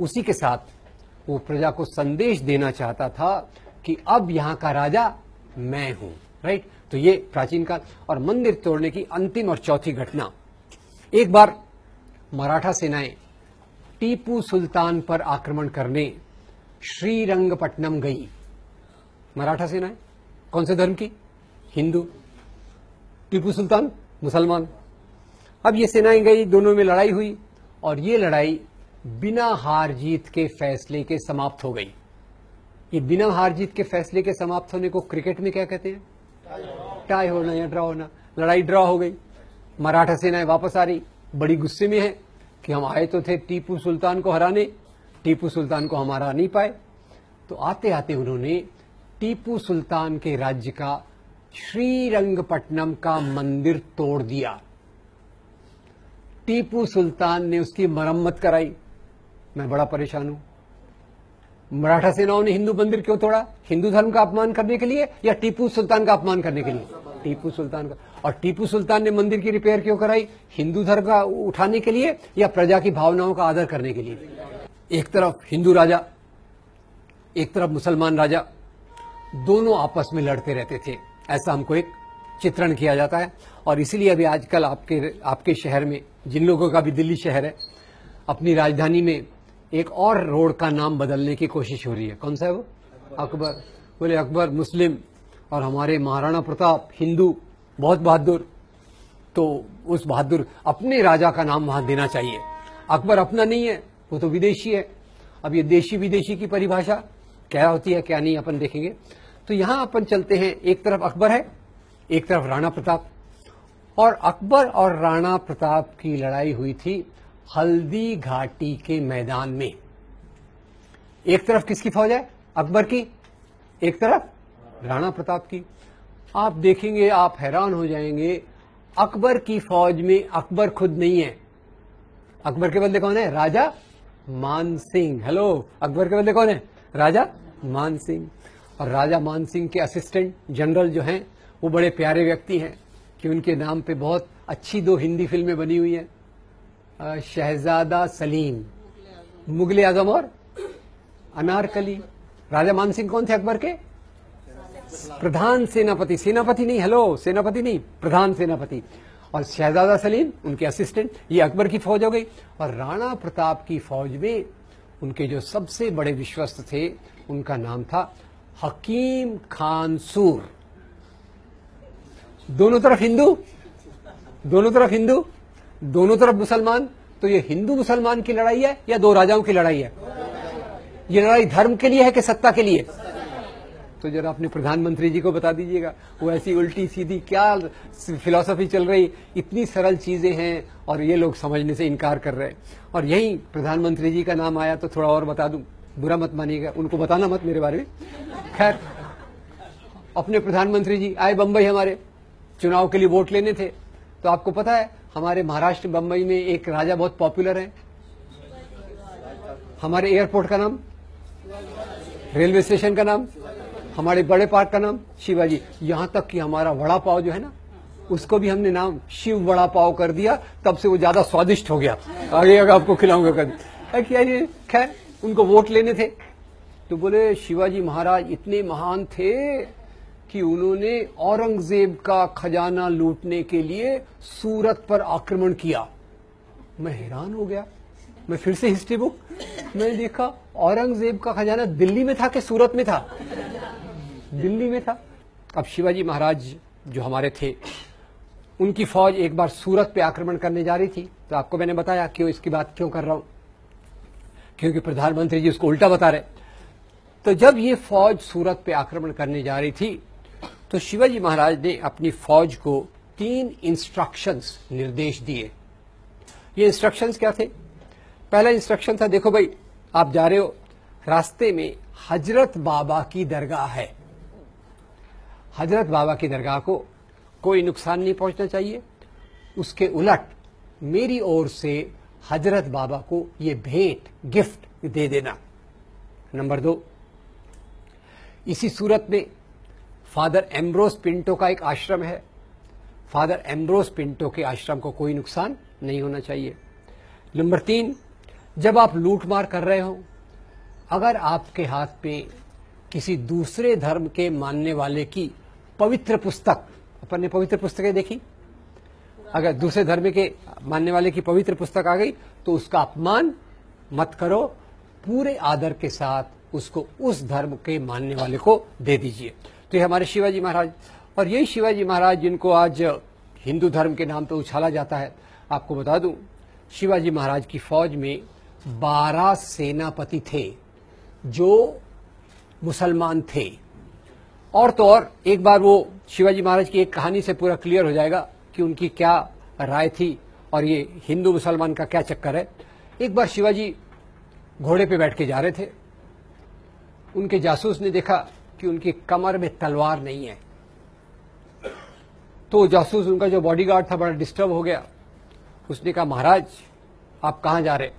उसी के साथ वो प्रजा को संदेश देना चाहता था कि अब यहां का राजा मैं हूं, राइट। तो ये प्राचीन काल। और मंदिर तोड़ने की अंतिम और चौथी घटना, एक बार मराठा सेनाएं टीपू सुल्तान पर आक्रमण करने श्रीरंगपट्टनम गई। मराठा सेनाएं कौन से धर्म की? हिंदू। टीपू सुल्तान मुसलमान। अब ये सेनाएं गई, दोनों में लड़ाई हुई और ये लड़ाई बिना हार जीत के फैसले के समाप्त हो गई। ये बिना हार जीत के फैसले के समाप्त होने को क्रिकेट में क्या कहते हैं? टाई होना या ड्रॉ होना। लड़ाई ड्रॉ हो गई। मराठा सेनाएं वापस आ रही, बड़ी गुस्से में है कि हम आए तो थे टीपू सुल्तान को हराने, टीपू सुल्तान को हम हरा नहीं पाए। तो आते आते उन्होंने टीपू सुल्तान के राज्य का श्रीरंगपट्टनम का मंदिर तोड़ दिया। टीपू सुल्तान ने उसकी मरम्मत कराई। मैं बड़ा परेशान हूं। मराठा सेनाओं ने हिंदू मंदिर क्यों तोड़ा? हिंदू धर्म का अपमान करने के लिए या टीपू सुल्तान का अपमान करने के लिए? टीपू सुल्तान का। और टीपू सुल्तान ने मंदिर की रिपेयर क्यों कराई? हिंदू धर्म का उठाने के लिए या प्रजा की भावनाओं का आदर करने के लिए? एक तरफ हिंदू राजा, एक तरफ मुसलमान राजा, दोनों आपस में लड़ते रहते थे, ऐसा हमको एक चित्रण किया जाता है। और इसीलिए अभी आजकल आपके शहर में, जिन लोगों का भी दिल्ली शहर है, अपनी राजधानी में एक और रोड का नाम बदलने की कोशिश हो रही है। कौन सा है वो? अकबर। बोले अकबर मुस्लिम और हमारे महाराणा प्रताप हिंदू, बहुत बहादुर। तो उस बहादुर अपने राजा का नाम वहां देना चाहिए। अकबर अपना नहीं है, वो तो विदेशी है। अब ये देशी विदेशी की परिभाषा क्या होती है क्या नहीं अपन देखेंगे। तो यहां अपन चलते हैं, एक तरफ अकबर है, एक तरफ राणा प्रताप। और अकबर और राणा प्रताप की लड़ाई हुई थी हल्दी घाटी के मैदान में। एक तरफ किसकी फौज है? अकबर की। एक तरफ राणा प्रताप की। आप देखेंगे, आप हैरान हो जाएंगे, अकबर की फौज में अकबर खुद नहीं है। अकबर के बदले कौन है? राजा मान सिंह। हेलो, अकबर के बदले कौन है? राजा मान सिंह। और राजा मान सिंह के असिस्टेंट जनरल जो हैं, वो बड़े प्यारे व्यक्ति हैं कि उनके नाम पे बहुत अच्छी 2 हिंदी फिल्में बनी हुई हैं, शहजादा सलीम, मुगले आजम और अनारकली। राजा मान सिंह कौन थे? अकबर के प्रधान सेनापति। सेनापति नहीं, हेलो, सेनापति नहीं, प्रधान सेनापति। और शहजादा सलीम उनके असिस्टेंट। ये अकबर की फौज हो गई। और राणा प्रताप की फौज में उनके जो सबसे बड़े विश्वस्त थे, उनका नाम था हकीम खान सूर। दोनों तरफ हिंदू, दोनों तरफ हिंदू, दोनों तरफ मुसलमान। तो ये हिंदू मुसलमान की लड़ाई है या 2 राजाओं की लड़ाई है? ये लड़ाई धर्म के लिए है कि सत्ता के लिए? तो जरा अपने प्रधानमंत्री जी को बता दीजिएगा, वो ऐसी उल्टी सीधी क्या फिलॉसफी चल रही, इतनी सरल चीजें हैं और ये लोग समझने से इनकार कर रहे हैं। और यही प्रधानमंत्री जी का नाम आया तो थोड़ा और बता दूं, बुरा मत मानिएगा, उनको बताना मत मेरे बारे में। खैर, अपने प्रधानमंत्री जी आए बंबई, हमारे चुनाव के लिए वोट लेने थे। तो आपको पता है हमारे महाराष्ट्र बंबई में एक राजा बहुत पॉपुलर है। हमारे एयरपोर्ट का नाम, रेलवे स्टेशन का नाम, हमारे बड़े पार्क का नाम शिवाजी। यहां तक कि हमारा वड़ा पाव जो है ना, उसको भी हमने नाम शिव वड़ा पाव कर दिया, तब से वो ज्यादा स्वादिष्ट हो गया। आगे आपको खिलाऊंगा कभी। खैर, उनको वोट लेने थे तो बोले शिवाजी महाराज इतने महान थे कि उन्होंने औरंगजेब का खजाना लूटने के लिए सूरत पर आक्रमण किया। मैं हैरान हो गया। मैं फिर से हिस्ट्री बुक मैंने देखा, औरंगजेब का खजाना दिल्ली में था कि सूरत में था? दिल्ली में था। अब शिवाजी महाराज जो हमारे थे, उनकी फौज एक बार सूरत पे आक्रमण करने जा रही थी। तो आपको मैंने बताया क्यों इसकी बात क्यों कर रहा हूं, क्योंकि प्रधानमंत्री जी उसको उल्टा बता रहे। तो जब ये फौज सूरत पे आक्रमण करने जा रही थी तो शिवाजी महाराज ने अपनी फौज को 3 इंस्ट्रक्शंस, निर्देश दिए। ये इंस्ट्रक्शंस क्या थे? पहला इंस्ट्रक्शन था, देखो भाई आप जा रहे हो, रास्ते में हजरत बाबा की दरगाह है। हजरत बाबा की दरगाह को कोई नुकसान नहीं पहुंचना चाहिए। उसके उलट मेरी ओर से हजरत बाबा को ये भेंट, गिफ्ट दे देना। नंबर 2, इसी सूरत में फादर एम्ब्रोस पिंटो का एक आश्रम है। फादर एम्ब्रोस पिंटो के आश्रम को कोई नुकसान नहीं होना चाहिए। नंबर 3, जब आप लूटमार कर रहे हो, अगर आपके हाथ पे किसी दूसरे धर्म के मानने वाले की पवित्र पुस्तक, अपन ने पवित्र पुस्तकें देखी, अगर दूसरे धर्म के मानने वाले की पवित्र पुस्तक आ गई तो उसका अपमान मत करो, पूरे आदर के साथ उसको उस धर्म के मानने वाले को दे दीजिए। तो ये हमारे शिवाजी महाराज, और यही शिवाजी महाराज जिनको आज हिंदू धर्म के नाम पे उछाला जाता है। आपको बता दूं, शिवाजी महाराज की फौज में 12 सेनापति थे जो मुसलमान थे। और तो और एक बार वो शिवाजी महाराज की एक कहानी से पूरा क्लियर हो जाएगा कि उनकी क्या राय थी और ये हिंदू मुसलमान का क्या चक्कर है। एक बार शिवाजी घोड़े पे बैठ के जा रहे थे, उनके जासूस ने देखा कि उनकी कमर में तलवार नहीं है। तो जासूस, उनका जो बॉडीगार्ड था, बड़ा डिस्टर्ब हो गया। उसने कहा, महाराज आप कहां जा रहे?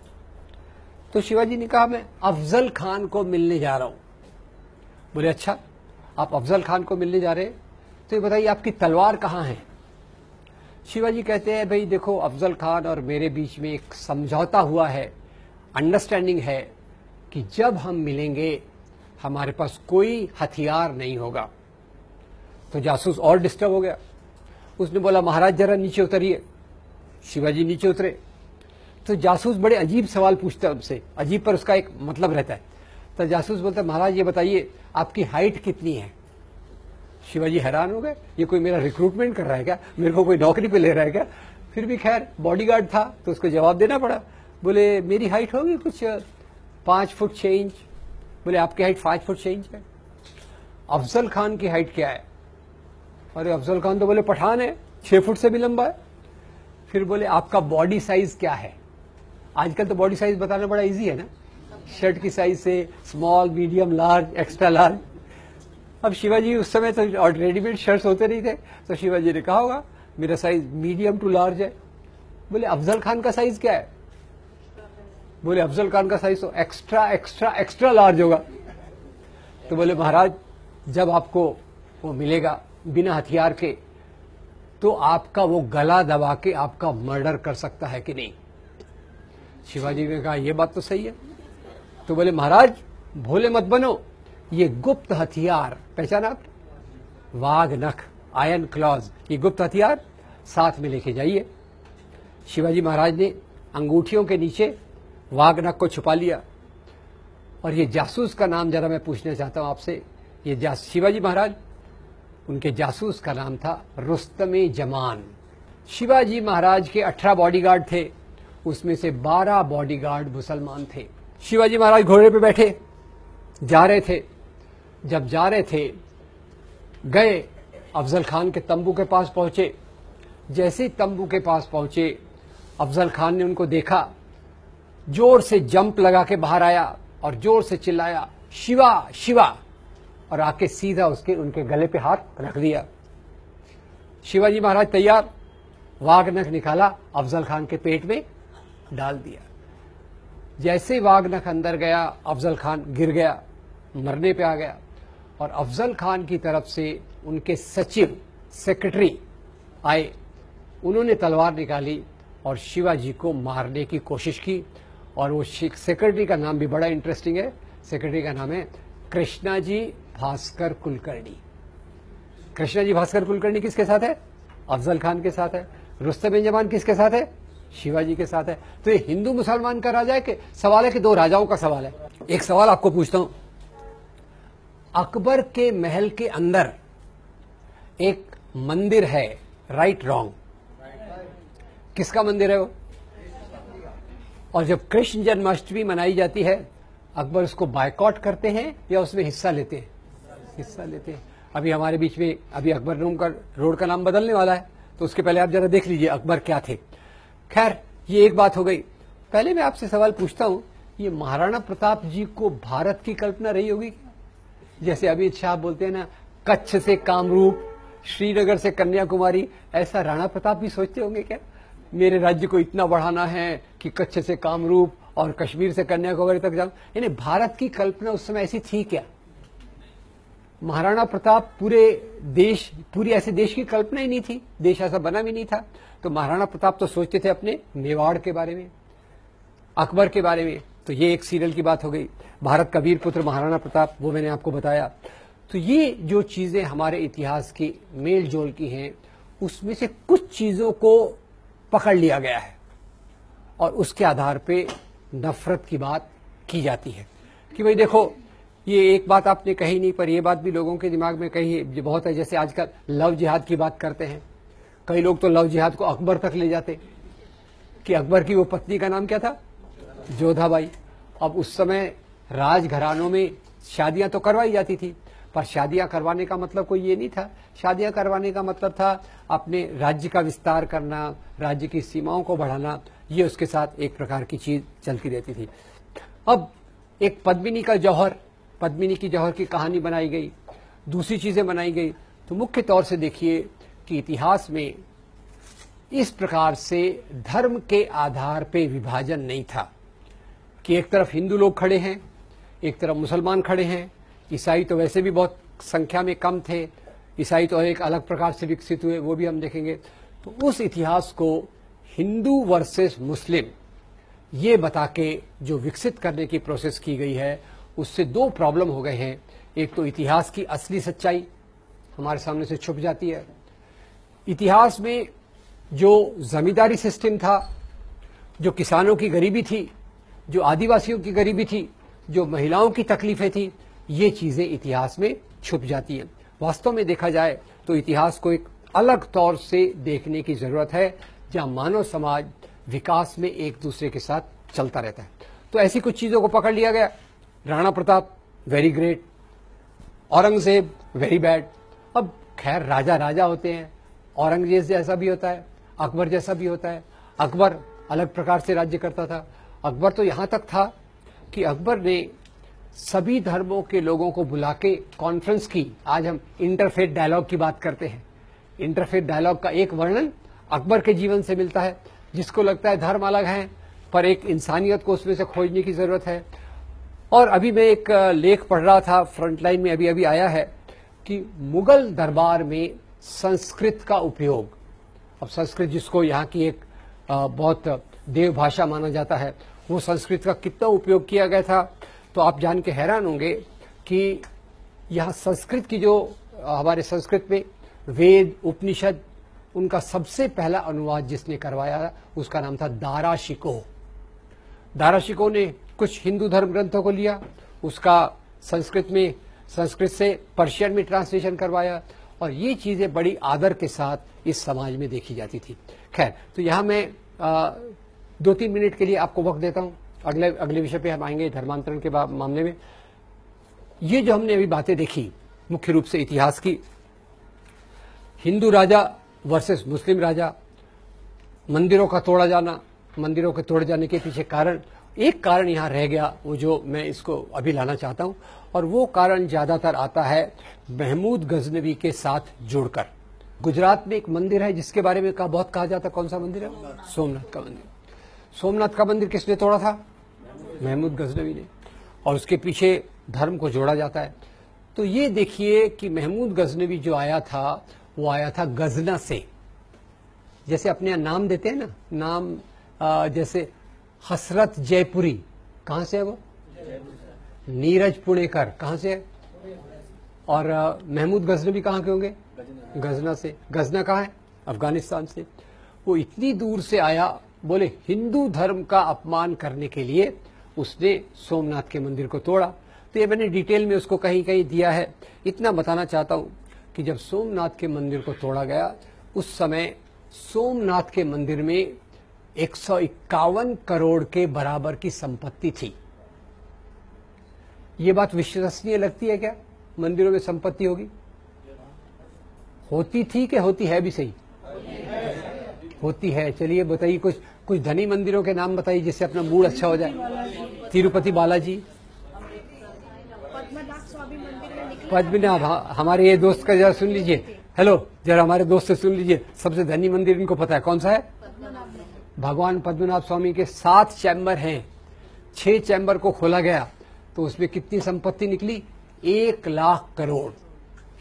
तो शिवाजी ने कहा, मैं अफजल खान को मिलने जा रहा हूं। बोले, अच्छा आप अफजल खान को मिलने जा रहे, तो ये बताइए आपकी तलवार कहां है? शिवाजी कहते हैं, भाई देखो, अफजल खान और मेरे बीच में एक समझौता हुआ है, अंडरस्टैंडिंग है कि जब हम मिलेंगे हमारे पास कोई हथियार नहीं होगा। तो जासूस और डिस्टर्ब हो गया। उसने बोला, महाराज जरा नीचे उतरिए। शिवाजी नीचे उतरे तो जासूस बड़े अजीब सवाल पूछता है उनसे, अजीब पर उसका एक मतलब रहता है। तो जासूस बोलता है, महाराज ये बताइए आपकी हाइट कितनी है? शिवाजी हैरान हो गए, ये कोई मेरा रिक्रूटमेंट कर रहा है क्या, मेरे को कोई नौकरी पे ले रहा है क्या? फिर भी खैर बॉडीगार्ड था तो उसको जवाब देना पड़ा। बोले, मेरी हाइट होगी कुछ 5 फुट 6 इंच। बोले, आपकी हाइट 5 फुट 6 इंच है। अफजल खान की हाइट क्या है? अरे अफजल खान तो बोले पठान है, 6 फुट से भी लंबा है। फिर बोले, आपका बॉडी साइज क्या है? आजकल तो बॉडी साइज बताना बड़ा इजी है ना, शर्ट की साइज से small, medium, large, extra large. अब शिवाजी उस समय तो और रेडीमेड शर्ट्स होते नहीं थे, तो शिवाजी ने कहा होगा मेरा साइज मीडियम टू लार्ज है। बोले, अफजल खान का साइज क्या है? बोले, अफजल खान का साइज तो एक्स्ट्रा एक्स्ट्रा एक्स्ट्रा लार्ज होगा। तो बोले, महाराज जब आपको वो मिलेगा बिना हथियार के, तो आपका वो गला दबा के आपका मर्डर कर सकता है कि नहीं? शिवाजी ने कहा, यह बात तो सही है। तो बोले, महाराज भोले मत बनो, ये गुप्त हथियार पहचाना आप, वाघ नख, आयरन क्लॉज, ये गुप्त हथियार साथ में लेके जाइए। शिवाजी महाराज ने अंगूठियों के नीचे वाघ नख को छुपा लिया। और ये जासूस का नाम जरा मैं पूछना चाहता हूं आपसे। ये शिवाजी महाराज, उनके जासूस का नाम था रुस्तमे जमान। शिवाजी महाराज के 18 बॉडीगार्ड थे, उसमें से 12 बॉडीगार्ड मुसलमान थे। शिवाजी महाराज घोड़े पे बैठे जा रहे थे। जब जा रहे थे, गए अफजल खान के तंबू के पास पहुंचे। जैसे ही तंबू के पास पहुंचे, अफजल खान ने उनको देखा, जोर से जंप लगा के बाहर आया और जोर से चिल्लाया, शिवा शिवा, और आके सीधा उनके गले पे हाथ रख दिया। शिवाजी महाराज तैयार, वाघ नख निकाला, अफजल खान के पेट में डाल दिया। जैसे वाघ नख अंदर गया, अफजल खान गिर गया, मरने पे आ गया। और अफजल खान की तरफ से उनके सचिव, सेक्रेटरी आए, उन्होंने तलवार निकाली और शिवाजी को मारने की कोशिश की। और वो सेक्रेटरी का नाम भी बड़ा इंटरेस्टिंग है। सेक्रेटरी का नाम है कृष्णाजी भास्कर कुलकर्णी। कृष्णाजी भास्कर कुलकर्णी किसके साथ है? अफजल खान के साथ है। रुस्तम जमान किसके साथ है? शिवाजी के साथ है। तो ये हिंदू मुसलमान का राजा है कि सवाल है कि दो राजाओं का सवाल है। एक सवाल आपको पूछता हूं, अकबर के महल के अंदर एक मंदिर है, राइट रॉन्ग? किसका मंदिर है वो? और जब कृष्ण जन्माष्टमी मनाई जाती है, अकबर उसको बायकॉट करते हैं या उसमें हिस्सा लेते हैं? हिस्सा लेते हैं। अभी हमारे बीच में अभी अकबर रोड का नाम बदलने वाला है, तो उसके पहले आप जरा देख लीजिए अकबर क्या थे। खैर, ये एक बात हो गई। पहले मैं आपसे सवाल पूछता हूं, ये महाराणा प्रताप जी को भारत की कल्पना रही होगी क्या? जैसे अमित शाह बोलते हैं ना, कच्छ से कामरूप, श्रीनगर से कन्याकुमारी, ऐसा राणा प्रताप भी सोचते होंगे क्या? मेरे राज्य को इतना बढ़ाना है कि कच्छ से कामरूप और कश्मीर से कन्याकुमारी तक जाऊं। यानी भारत की कल्पना उस समय ऐसी थी क्या? महाराणा प्रताप पूरी ऐसे देश की कल्पना ही नहीं थी, देश ऐसा बना भी नहीं था। तो महाराणा प्रताप तो सोचते थे अपने मेवाड़ के बारे में। अकबर के बारे में, तो ये एक सीरियल की बात हो गई। भारत का वीर पुत्र महाराणा प्रताप, वो मैंने आपको बताया। तो ये जो चीजें हमारे इतिहास की मेल जोल की हैं, उसमें से कुछ चीजों को पकड़ लिया गया है और उसके आधार पे नफरत की बात की जाती है कि भाई देखो, ये एक बात आपने कही नहीं, पर ये बात भी लोगों के दिमाग में कही बहुत है। जैसे आजकल लव जिहाद की बात करते हैं, कई लोग तो लव जिहाद को अकबर तक ले जाते कि अकबर की वो पत्नी का नाम क्या था, जोधाबाई। अब उस समय राजघरानों में शादियां तो करवाई जाती थी, पर शादियां करवाने का मतलब कोई ये नहीं था। शादियां करवाने का मतलब था अपने राज्य का विस्तार करना, राज्य की सीमाओं को बढ़ाना, ये उसके साथ एक प्रकार की चीज चलती रहती थी। अब एक पद्मिनी की जौहर की कहानी बनाई गई, दूसरी चीजें बनाई गई। तो मुख्य तौर से देखिए कि इतिहास में इस प्रकार से धर्म के आधार पे विभाजन नहीं था कि एक तरफ हिंदू लोग खड़े हैं, एक तरफ मुसलमान खड़े हैं। ईसाई तो वैसे भी बहुत संख्या में कम थे, ईसाई तो एक अलग प्रकार से विकसित हुए, वो भी हम देखेंगे। तो उस इतिहास को हिंदू वर्सेस मुस्लिम ये बता के जो विकसित करने की प्रोसेस की गई है, उससे दो प्रॉब्लम हो गए हैं। एक तो इतिहास की असली सच्चाई हमारे सामने से छुप जाती है। इतिहास में जो जमींदारी सिस्टम था, जो किसानों की गरीबी थी, जो आदिवासियों की गरीबी थी, जो महिलाओं की तकलीफें थी, ये चीजें इतिहास में छुप जाती हैं। वास्तव में देखा जाए तो इतिहास को एक अलग तौर से देखने की जरूरत है, जहां मानव समाज विकास में एक दूसरे के साथ चलता रहता है। तो ऐसी कुछ चीजों को पकड़ लिया गया। Rana Pratap very great, Aurangzeb very bad. अब खैर राजा राजा होते हैं, औरंगजेब जैसा भी होता है, अकबर जैसा भी होता है। अकबर अलग प्रकार से राज्य करता था। अकबर तो यहां तक था कि अकबर ने सभी धर्मों के लोगों को बुला के कॉन्फ्रेंस की। आज हम इंटरफेथ डायलॉग की बात करते हैं। इंटरफेथ डायलॉग का एक वर्णन अकबर के जीवन से मिलता है। जिसको लगता है धर्म अलग है, पर एक इंसानियत को उसमें से खोजने की जरूरत है। और अभी मैं एक लेख पढ़ रहा था, फ्रंटलाइन में अभी अभी आया है, कि मुगल दरबार में संस्कृत का उपयोग, अब संस्कृत जिसको यहाँ की एक बहुत देव भाषा माना जाता है, वो संस्कृत का कितना उपयोग किया गया था। तो आप जान के हैरान होंगे कि यहाँ संस्कृत की जो हमारे संस्कृत में वेद उपनिषद, उनका सबसे पहला अनुवाद जिसने करवाया उसका नाम था दारा शिकोह। दारा शिकोह ने कुछ हिंदू धर्म ग्रंथों को लिया, उसका संस्कृत से पर्शियन में ट्रांसलेशन करवाया, और ये चीजें बड़ी आदर के साथ इस समाज में देखी जाती थी। खैर, तो यहां मैं 2-3 मिनट के लिए आपको वक्त देता हूं। अगले विषय पे हम आएंगे, धर्मांतरण के मामले में। ये जो हमने अभी बातें देखी मुख्य रूप से इतिहास की, हिंदू राजा वर्सेस मुस्लिम राजा, मंदिरों का तोड़ा जाना, मंदिरों के तोड़े जाने के पीछे कारण, एक कारण यहां रह गया, वो जो मैं इसको अभी लाना चाहता हूं, और वो कारण ज्यादातर आता है महमूद गजनवी के साथ जुड़कर। गुजरात में एक मंदिर है जिसके बारे में बहुत कहा जाता है। कौन सा मंदिर है? सोमनाथ का मंदिर। सोमनाथ का मंदिर किसने तोड़ा था? महमूद गजनवी ने, और उसके पीछे धर्म को जोड़ा जाता है। तो ये देखिए कि महमूद गजनवी जो आया था, वो आया था गजना से। जैसे अपने यहाँ नाम देते हैं ना, नाम जैसे हसरत जयपुरी, कहां से है वो? नीरज पुणेकर कहां से है? और महमूद गजनवी कहां के होंगे? गजना से। गजना कहां है? अफगानिस्तान से। वो इतनी दूर से आया, बोले हिंदू धर्म का अपमान करने के लिए उसने सोमनाथ के मंदिर को तोड़ा। तो ये मैंने डिटेल में उसको कहीं कहीं दिया है। इतना बताना चाहता हूं कि जब सोमनाथ के मंदिर को तोड़ा गया, उस समय सोमनाथ के मंदिर में 151 करोड़ के बराबर की संपत्ति थी। ये बात विश्वसनीय लगती है क्या? मंदिरों में संपत्ति होगी? होती थी कि होती है भी? सही होती है। चलिए बताइए, कुछ धनी मंदिरों के नाम बताइए जिससे अपना मूड अच्छा हो जाए। तिरुपति बालाजी, पद्मनाभ, हमारे ये दोस्त का जरा सुन लीजिए। हेलो, जरा हमारे दोस्त से सुन लीजिए। सबसे धनी मंदिर इनको पता है कौन सा है? भगवान पद्मनाभ स्वामी के 7 चैम्बर हैं। 6 चैम्बर को खोला गया तो उसमें कितनी संपत्ति निकली? 1 लाख करोड़।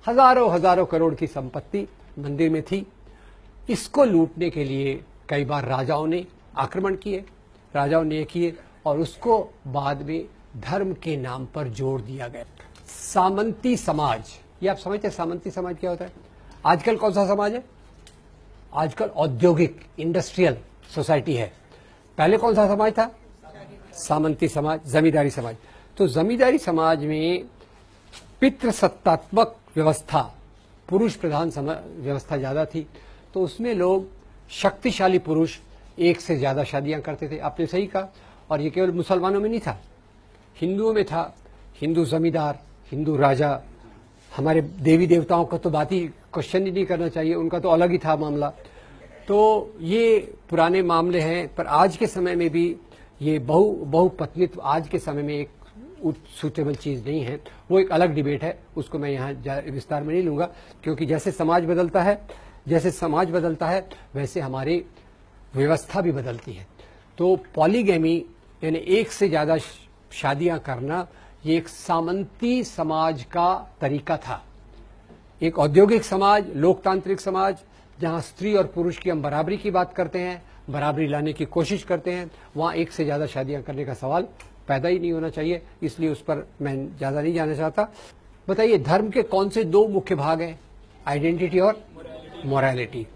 हजारों करोड़ की संपत्ति मंदिर में थी। इसको लूटने के लिए कई बार राजाओं ने आक्रमण किए। राजाओं ने किए और उसको बाद में धर्म के नाम पर जोड़ दिया गया। सामंती समाज, ये आप समझते हैं सामंती समाज क्या होता है? आजकल कौन सा समाज है? आजकल औद्योगिक इंडस्ट्रियल सोसाइटी है। पहले कौन सा समाज था? सामंती समाज, जमींदारी समाज। तो जमींदारी समाज में पितृसत्तात्मक व्यवस्था, पुरुष प्रधान व्यवस्था ज्यादा थी। तो उसमें लोग शक्तिशाली पुरुष एक से ज्यादा शादियां करते थे। आपने सही कहा। और ये केवल मुसलमानों में नहीं था, हिंदुओं में था। हिंदू जमींदार, हिंदू राजा, हमारे देवी देवताओं का तो बात ही क्वेश्चन ही नहीं करना चाहिए, उनका तो अलग ही था मामला। तो ये पुराने मामले हैं। पर आज के समय में भी ये बहुपत्नीत्व आज के समय में एक सूटेबल चीज नहीं है। वो एक अलग डिबेट है, उसको मैं यहाँ विस्तार में नहीं लूंगा, क्योंकि जैसे समाज बदलता है वैसे हमारी व्यवस्था भी बदलती है। तो पॉलीगैमी यानी एक से ज्यादा शादियां करना, ये एक सामंती समाज का तरीका था। एक औद्योगिक समाज, लोकतांत्रिक समाज, जहां स्त्री और पुरुष की हम बराबरी की बात करते हैं, बराबरी लाने की कोशिश करते हैं, वहां एक से ज्यादा शादियां करने का सवाल पैदा ही नहीं होना चाहिए। इसलिए उस पर मैं ज्यादा नहीं जाना चाहता। बताइए, धर्म के कौन से दो मुख्य भाग हैं? आइडेंटिटी और मोरालिटी।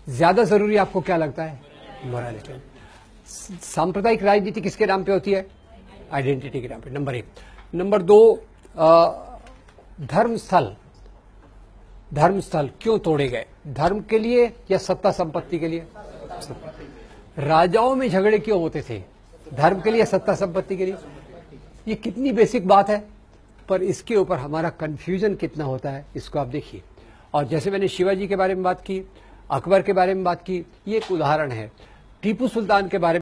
ज्यादा जरूरी आपको क्या लगता है? मोरालिटी। सांप्रदायिक राजनीति किसके नाम पे होती है? आइडेंटिटी के नाम पे, नंबर 1। नंबर 2, धर्मस्थल क्यों तोड़े गए? धर्म के लिए या सत्ता संपत्ति के लिए? राजाओं में झगड़े क्यों होते थे? धर्म के लिए, सत्ता संपत्ति के लिए? ये कितनी बेसिक बात है, पर इसके ऊपर हमारा कंफ्यूजन कितना होता है, इसको आप देखिए। और जैसे मैंने शिवाजी के बारे में बात की, अकबर के बारे में बात की, ये एक उदाहरण है। टीपू सुल्तान के बारे में